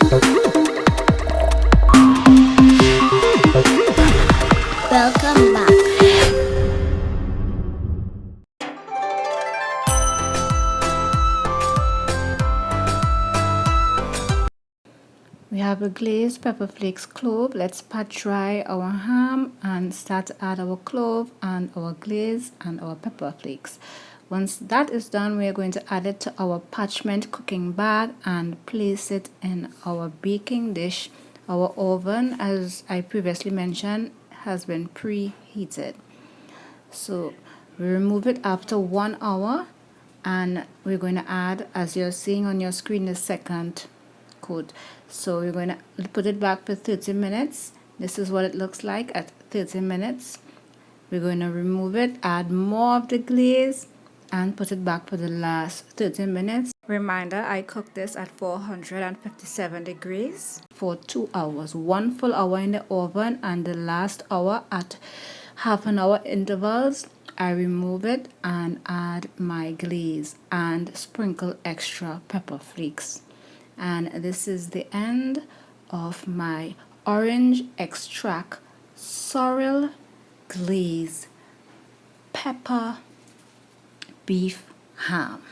Welcome back. We have a glazed pepper flakes clove. Let's pat dry our ham and start to add our clove and our glaze and our pepper flakes. Once that is done, we are going to add it to our parchment cooking bag and place it in our baking dish. Our oven, as I previously mentioned, has been preheated. So we remove it after 1 hour, and we're going to add, as you're seeing on your screen, the second coat. So we're going to put it back for 30 minutes. This is what it looks like at 30 minutes. We're going to remove it, add more of the glaze, and put it back for the last 30 minutes. Reminder, I cooked this at 457 degrees for 2 hours. 1 full hour in the oven, and the last hour at half an hour intervals. I remove it and add my glaze and sprinkle extra pepper flakes. And this is the end of my orange extract sorrel glaze pepper beef ham.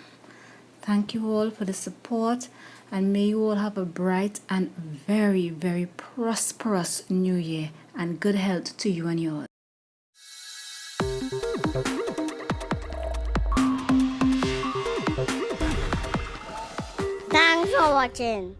Thank you all for the support, and may you all have a bright and very, very prosperous new year, and good health to you and yours. Thanks for watching.